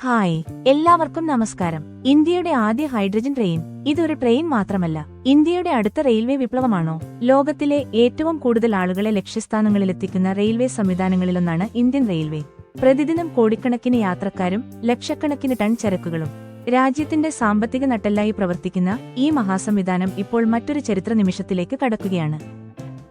Hi, എല്ലാവർക്കും നമസ്കാരം. ഇന്ത്യയുടെ ആദ്യ ഹൈഡ്രജൻ ട്രെയിൻ. ഇതൊരു ട്രെയിൻ മാത്രമല്ല, ഇന്ത്യയുടെ അടുത്ത റെയിൽവേ വിപ്ലവമാണോ? ലോകത്തിലെ ഏറ്റവും കൂടുതൽ ആളുകളെ ലക്ഷ്യസ്ഥാനങ്ങളിലെത്തിക്കുന്ന റെയിൽവേ സംവിധാനങ്ങളിലൊന്നാണ് ഇന്ത്യൻ റെയിൽവേ. പ്രതിദിനം കോടിക്കണക്കിന് യാത്രക്കാരും ലക്ഷക്കണക്കിന് ടൺ ചരക്കുകളും രാജ്യത്തിന്റെ സാമ്പത്തിക നട്ടെല്ലായി പ്രവർത്തിക്കുന്ന ഈ മഹാസംവിധാനം ഇപ്പോൾ മറ്റൊരു ചരിത്ര നിമിഷത്തിലേക്ക് കടക്കുകയാണ്.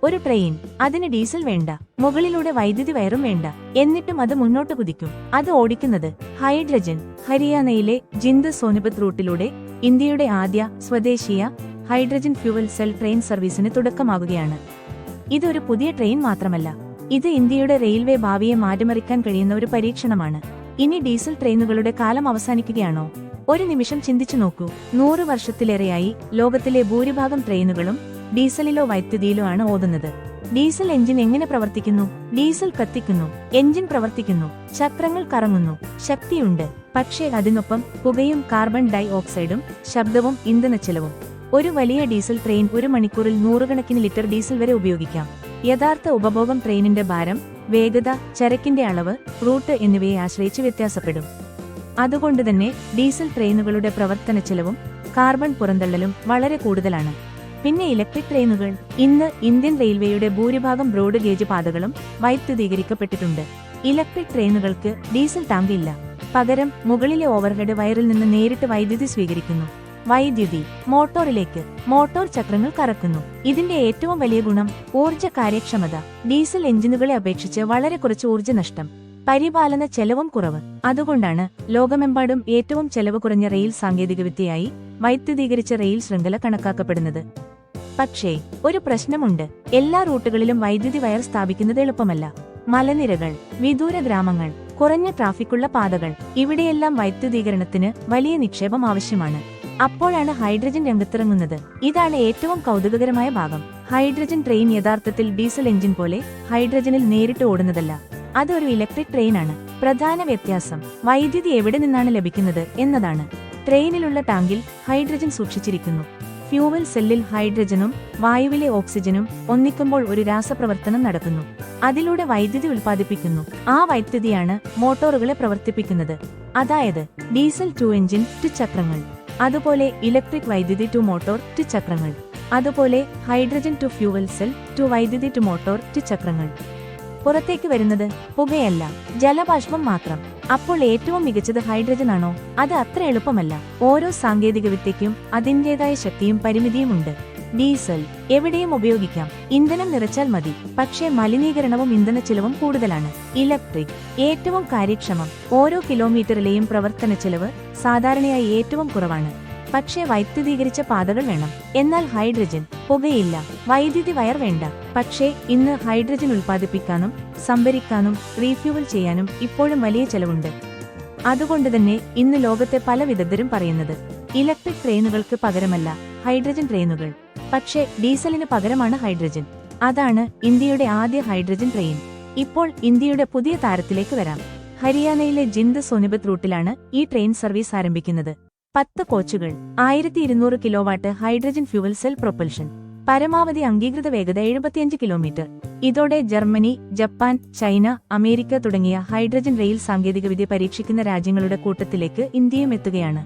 ഒരു ട്രെയിൻ, അതിന് ഡീസൽ വേണ്ട, മുകളിലൂടെ വൈദ്യുതി വയറും വേണ്ട, എന്നിട്ടും അത് മുന്നോട്ട് കുതിക്കും. അത് ഓടിക്കുന്നത് ഹൈഡ്രജൻ. ഹരിയാനയിലെ ജിന്ദ് സോനിപത് റൂട്ടിലൂടെ ഇന്ത്യയുടെ ആദ്യ സ്വദേശീയ ഹൈഡ്രജൻ ഫ്യൂവൽ സെൽ ട്രെയിൻ സർവീസിന് തുടക്കമാകുകയാണ്. ഇതൊരു പുതിയ ട്രെയിൻ മാത്രമല്ല, ഇത് ഇന്ത്യയുടെ റെയിൽവേ ഭാവിയെ മാറ്റിമറിക്കാൻ കഴിയുന്ന ഒരു പരീക്ഷണമാണ്. ഇനി ഡീസൽ ട്രെയിനുകളുടെ കാലം അവസാനിക്കുകയാണോ? ഒരു നിമിഷം ചിന്തിച്ചു നോക്കൂ. 100 വർഷത്തിലേറെയായി ലോകത്തിലെ ഭൂരിഭാഗം ട്രെയിനുകളും ഡീസലിലോ വൈദ്യുതിയിലോ ആണ് ഓടുന്നത്. ഡീസൽ എഞ്ചിൻ എങ്ങനെ പ്രവർത്തിക്കുന്നു? ഡീസൽ കത്തിക്കുന്നു, എഞ്ചിൻ പ്രവർത്തിക്കുന്നു, ചക്രങ്ങൾ കറങ്ങുന്നു, ശക്തിയുണ്ട്. പക്ഷേ അതിനൊപ്പം പുകയും കാർബൺ ഡൈ ഓക്സൈഡും ശബ്ദവും ഇന്ധനച്ചെലവും. ഒരു വലിയ ഡീസൽ ട്രെയിൻ ഒരു മണിക്കൂറിൽ 100 കണക്കിന് ലിറ്റർ ഡീസൽ വരെ ഉപയോഗിക്കാം. യഥാർത്ഥ ഉപഭോഗം ട്രെയിനിന്റെ ഭാരം, വേഗത, ചരക്കിന്റെ അളവ്, റൂട്ട് എന്നിവയെ ആശ്രയിച്ച് വ്യത്യാസപ്പെടും. അതുകൊണ്ടുതന്നെ ഡീസൽ ട്രെയിനുകളുടെ പ്രവർത്തനച്ചെലവും കാർബൺ പുറന്തള്ളലും വളരെ കൂടുതലാണ്. പിന്നെ ഇലക്ട്രിക് ട്രെയിനുകൾ. ഇന്ന് ഇന്ത്യൻ റെയിൽവേയുടെ ഭൂരിഭാഗം ബ്രോഡ് ഗേജ് പാതകളും വൈദ്യുതീകരിക്കപ്പെട്ടിട്ടുണ്ട്. ഇലക്ട്രിക് ട്രെയിനുകൾക്ക് ഡീസൽ ടാങ്ക് ഇല്ല. പകരം മുകളിലെ ഓവർഹെഡ് വയറിൽ നിന്ന് നേരിട്ട് വൈദ്യുതി സ്വീകരിക്കുന്നു. വൈദ്യുതി മോട്ടോറിലേക്ക്. മോട്ടോർ ചക്രങ്ങൾ കറക്കുന്നു. ഇതിന്റെ ഏറ്റവും വലിയ ഗുണം ഊർജ്ജ കാര്യക്ഷമത. ഡീസൽ എഞ്ചിനുകളെ അപേക്ഷിച്ച് വളരെ കുറച്ച് ഊർജ്ജ നഷ്ടം. പരിപാലന ചെലവും കുറവ്. അതുകൊണ്ടാണ് ലോകമെമ്പാടും ഏറ്റവും ചെലവ് കുറഞ്ഞ റെയിൽ സാങ്കേതികവിദ്യയായി വൈദ്യുതീകരിച്ച റെയിൽ ശൃംഖല കണക്കാക്കപ്പെടുന്നത്. പക്ഷേ ഒരു പ്രശ്നമുണ്ട്. എല്ലാ റൂട്ടുകളിലും വൈദ്യുതി വയർ സ്ഥാപിക്കുന്നത് എളുപ്പമല്ല. മലനിരകൾ, വിദൂര ഗ്രാമങ്ങൾ, കുറഞ്ഞ ട്രാഫിക്കുള്ള പാതകൾ, ഇവിടെയെല്ലാം വൈദ്യുതീകരണത്തിന് വലിയ നിക്ഷേപം ആവശ്യമാണ്. അപ്പോഴാണ് ഹൈഡ്രജൻ രംഗത്തിറങ്ങുന്നത്. ഇതാണ് ഏറ്റവും കൗതുകകരമായ ഭാഗം. ഹൈഡ്രജൻ ട്രെയിൻ യഥാർത്ഥത്തിൽ ഡീസൽ എഞ്ചിൻ പോലെ ഹൈഡ്രജനിൽ നേരിട്ട് ഓടുന്നതല്ല. അതൊരു ഇലക്ട്രിക് ട്രെയിനാണ്. പ്രധാന വ്യത്യാസം വൈദ്യുതി എവിടെ നിന്നാണ് ലഭിക്കുന്നത് എന്നതാണ്. ട്രെയിനിലുള്ള ടാങ്കിൽ ഹൈഡ്രജൻ സൂക്ഷിച്ചിരിക്കുന്നു. ഫ്യൂവൽ സെല്ലിൽ ഹൈഡ്രജനും വായുവിലെ ഓക്സിജനും ഒന്നിക്കുമ്പോൾ ഒരു രാസപ്രവർത്തനം നടക്കുന്നു. അതിലൂടെ വൈദ്യുതി ഉൽപ്പാദിപ്പിക്കുന്നു. ആ വൈദ്യുതിയാണ് മോട്ടോറുകളെ പ്രവർത്തിപ്പിക്കുന്നത്. അതായത് ഡീസൽ ടു എഞ്ചിൻ ടു ചക്രങ്ങൾ, അതുപോലെ ഇലക്ട്രിക് വൈദ്യുതി ടു മോട്ടോർ ടു ചക്രങ്ങൾ, അതുപോലെ hydrogen to fuel cell to വൈദ്യുതി ടു മോട്ടോർ ടു ചക്രങ്ങൾ. പുറത്തേക്ക് വരുന്നത് പുകയല്ല, ജലബാഷ്പം മാത്രം. അപ്പോൾ ഏറ്റവും മികച്ചത് ഹൈഡ്രജൻ ആണോ? അത് അത്ര എളുപ്പമല്ല. ഓരോ സാങ്കേതികവിദ്യയ്ക്കും അതിന്റേതായ ശക്തിയും പരിമിതിയുമുണ്ട്. ഡീസൽ എവിടെയും ഉപയോഗിക്കാം, ഇന്ധനം നിറച്ചാൽ മതി. പക്ഷേ മലിനീകരണവും ഇന്ധനച്ചെലവും കൂടുതലാണ്. ഇലക്ട്രിക് ഏറ്റവും കാര്യക്ഷമം. ഓരോ കിലോമീറ്ററിലെയും പ്രവർത്തനച്ചെലവ് സാധാരണയായി ഏറ്റവും കുറവാണ്. പക്ഷേ വൈദ്യുതീകരിച്ച പാതകൾ വേണം. എന്നാൽ ഹൈഡ്രജൻ പുകയില്ല, വൈദ്യുതി വയർ വേണ്ട. പക്ഷേ ഇന്ന് ഹൈഡ്രജൻ ഉൽപ്പാദിപ്പിക്കാനും സംഭരിക്കാനും റീഫ്യൂവൽ ചെയ്യാനും ഇപ്പോഴും വലിയ ചെലവുണ്ട്. അതുകൊണ്ടുതന്നെ ഇന്ന് ലോകത്തെ പല വിദഗ്ധരും പറയുന്നത് ഇലക്ട്രിക് ട്രെയിനുകൾക്ക് പകരമല്ല ഹൈഡ്രജൻ ട്രെയിനുകൾ. പക്ഷേ ഡീസലിന് പകരമാണ് ഹൈഡ്രജൻ. അതാണ് ഇന്ത്യയുടെ ആദ്യ ഹൈഡ്രജൻ ട്രെയിൻ. ഇപ്പോൾ ഇന്ത്യയുടെ പുതിയ താരത്തിലേക്ക് വരാം. ഹരിയാനയിലെ ജിന്ദ് സോനിപത് റൂട്ടിലാണ് ഈ ട്രെയിൻ സർവീസ് ആരംഭിക്കുന്നത്. 10 കോച്ചുകൾ, 1200 kilowatt hydrogen fuel cell propulsion, പരമാവധി അംഗീകൃത വേഗത 75 കിലോമീറ്റർ. ഇതോടെ ജർമ്മനി, ജപ്പാൻ, ചൈന, അമേരിക്ക തുടങ്ങിയ ഹൈഡ്രജൻ റെയിൽ സാങ്കേതികവിദ്യ പരീക്ഷിക്കുന്ന രാജ്യങ്ങളുടെ കൂട്ടത്തിലേക്ക് ഇന്ത്യയും എത്തുകയാണ്.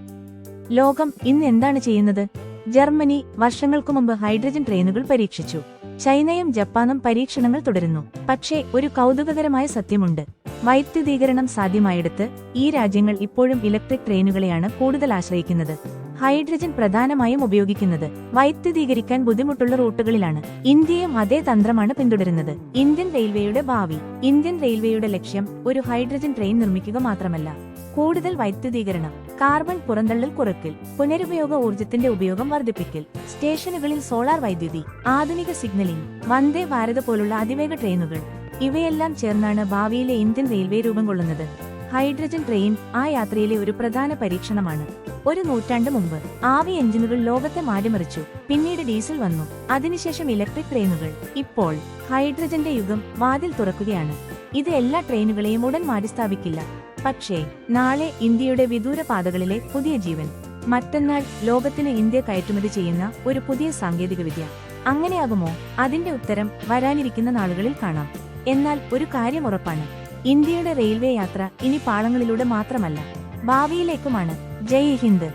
ലോകം ഇന്ന് എന്താണ് ചെയ്യുന്നത്? ജർമ്മനി വർഷങ്ങൾക്കു മുമ്പ് ഹൈഡ്രജൻ ട്രെയിനുകൾ പരീക്ഷിച്ചു. ചൈനയും ജപ്പാനും പരീക്ഷണങ്ങൾ തുടരുന്നു. പക്ഷേ ഒരു കൗതുകകരമായ സത്യമുണ്ട്. വൈദ്യുതീകരണം സാധ്യമായിടത്ത് ഈ രാജ്യങ്ങൾ ഇപ്പോഴും ഇലക്ട്രിക് ട്രെയിനുകളെയാണ് കൂടുതൽ ആശ്രയിക്കുന്നത്. ഹൈഡ്രജൻ പ്രധാനമായും ഉപയോഗിക്കുന്നത് വൈദ്യുതീകരിക്കാൻ ബുദ്ധിമുട്ടുള്ള റൂട്ടുകളിലാണ്. ഇന്ത്യയും അതേ തന്ത്രമാണ് പിന്തുടരുന്നത്. ഇന്ത്യൻ റെയിൽവേയുടെ ഭാവി. ഇന്ത്യൻ റെയിൽവേയുടെ ലക്ഷ്യം ഒരു ഹൈഡ്രജൻ ട്രെയിൻ നിർമ്മിക്കുക മാത്രമല്ല, കൂടുതൽ വൈദ്യുതീകരണം, കാർബൺ പുറന്തള്ളൽ കുറയ്ക്കൽ, പുനരുപയോഗ ഊർജ്ജത്തിന്റെ ഉപയോഗം വർദ്ധിപ്പിക്കൽ, സ്റ്റേഷനുകളിൽ സോളാർ വൈദ്യുതി, ആധുനിക സിഗ്നലിംഗ്, വന്ദേ ഭാരത് പോലുള്ള അതിവേഗ ട്രെയിനുകൾ, ഇവയെല്ലാം ചേർന്നാണ് ഭാവിയിലെ ഇന്ത്യൻ റെയിൽവേ രൂപം കൊള്ളുന്നത്. ഹൈഡ്രജൻ ട്രെയിൻ ആ യാത്രയിലെ ഒരു പ്രധാന പരീക്ഷണമാണ്. ഒരു നൂറ്റാണ്ട് മുമ്പ് ആവി എഞ്ചിനുകൾ ലോകത്തെ മാറ്റിമറിച്ചു. പിന്നീട് ഡീസൽ വന്നു, അതിനുശേഷം ഇലക്ട്രിക് ട്രെയിനുകൾ. ഇപ്പോൾ ഹൈഡ്രജന്റെ യുഗം വാതിൽ തുറക്കുകയാണ്. ഇത് എല്ലാ ട്രെയിനുകളെയും ഉടൻ മാറ്റിസ്ഥാപിക്കില്ല. പക്ഷേ നാളെ ഇന്ത്യയുടെ വിദൂര പാതകളിലെ പുതിയ ജീവൻ. മറ്റന്നാൾ ലോകത്തിന് ഇന്ത്യ കയറ്റുമതി ചെയ്യുന്ന ഒരു പുതിയ സാങ്കേതികവിദ്യ. അങ്ങനെയാകുമോ? അതിന്റെ ഉത്തരം വരാനിരിക്കുന്ന നാളുകളിൽ കാണാം. എന്നാൽ ഒരു കാര്യം ഉറപ്പാണ്, ഇന്ത്യയുടെ റെയിൽവേ യാത്ര ഇനി പാളങ്ങളിലൂടെ മാത്രമല്ല, ഭാവിയിലേക്കുമാണ്. ജയ് ഹിന്ദ്.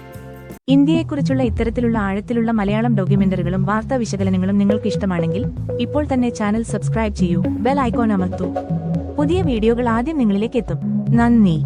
ഇന്ത്യയെക്കുറിച്ചുള്ള ഇത്തരത്തിലുള്ള ആഴത്തിലുള്ള മലയാളം ഡോക്യുമെന്ററികളും വാർത്താ വിശകലനങ്ങളും നിങ്ങൾക്ക് ഇഷ്ടമാണെങ്കിൽ ഇപ്പോൾ തന്നെ ചാനൽ സബ്സ്ക്രൈബ് ചെയ്യൂ, ബെൽ ഐക്കോൺ അമർത്തൂ. പുതിയ വീഡിയോകൾ ആദ്യം നിങ്ങളിലേക്ക് എത്തും. നന്ദി.